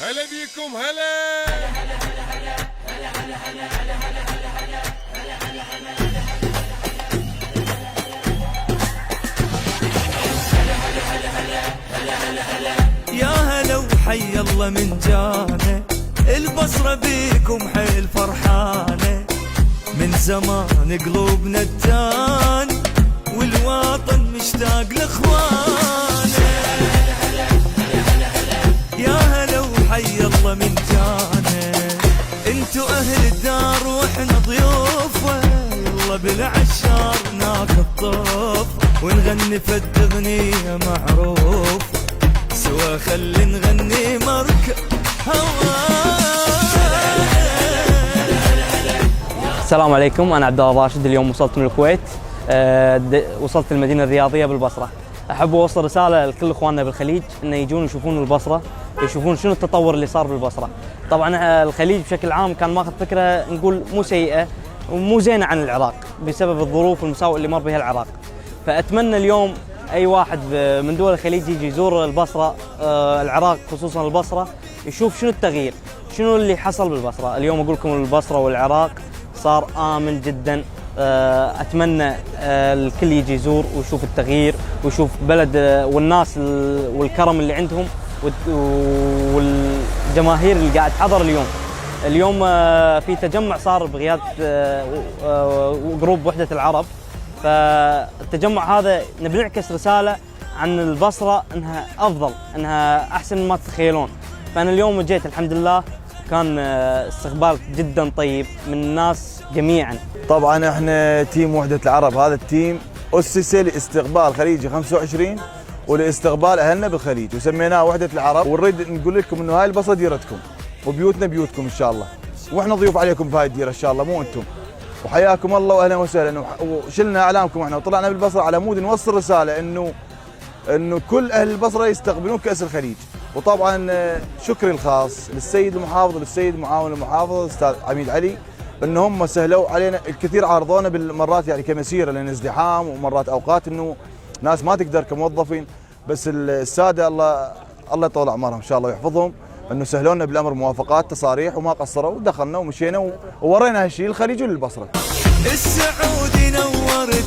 هلا بيكم هلا. يا هلا وحي الله من جانا، البصرة بيكم حيل فرحانة، من زمان قلوبنا التان والوطن مشتاق لاخوانه. يا هلا وحي الله من جانا، انتو اهل الدار واحنا ضيوفه، يلا بالعشار ناخذ طوف ونغني فد اغنية معروف سوا، خلي نغني مركب السلام عليكم، أنا عبد الله راشد. اليوم وصلت من الكويت، وصلت المدينة الرياضية بالبصرة. أحب أوصل رسالة لكل إخواننا بالخليج إنه يجون يشوفون البصرة، يشوفون شنو التطور اللي صار بالبصرة. طبعاً الخليج بشكل عام كان ماخذ فكرة نقول مو سيئة ومو زينة عن العراق بسبب الظروف المساوئة اللي مر بها العراق. فأتمنى اليوم أي واحد من دول الخليج يجي يزور البصرة، العراق خصوصاً البصرة، يشوف شنو التغيير، شنو اللي حصل بالبصرة. اليوم أقول لكم البصرة والعراق صار آمن جداً. أتمنى الكل يجي يزور ويشوف التغيير ويشوف بلد والناس والكرم اللي عندهم والجماهير اللي قاعد تحضر اليوم في تجمع صار بقيادة جروب وحدة العرب. فالتجمع هذا نبي نعكس رسالة عن البصرة انها افضل، انها احسن مما تتخيلون. فانا اليوم جيت الحمد لله، كان استقبال جدا طيب من الناس جميعا. طبعا احنا تيم وحدة العرب، هذا التيم أسس لاستقبال خليجي 25 ولاستقبال اهلنا بالخليج، وسميناه وحدة العرب. ونريد نقول لكم انه هاي البصرة ديرتكم وبيوتنا بيوتكم ان شاء الله، واحنا ضيوف عليكم بهاي الديرة ان شاء الله، مو انتم. وحياكم الله واهلا وسهلا. وشلنا اعلامكم احنا وطلعنا بالبصرة على مود نوصل رسالة انه كل اهل البصرة يستقبلون كأس الخليج. وطبعا شكري الخاص للسيد المحافظ وللسيد معاون المحافظ الاستاذ عميد علي، ان هم سهلوا علينا الكثير، عارضونا بالمرات يعني كمسيره لان ازدحام ومرات اوقات انه ناس ما تقدر كموظفين، بس الساده الله يطول اعمارهم ان شاء الله ويحفظهم، انه سهلوا لنا بالامر موافقات تصاريح وما قصروا، ودخلنا ومشينا وورينا هالشيء للخليج وللبصره. السعودي نورت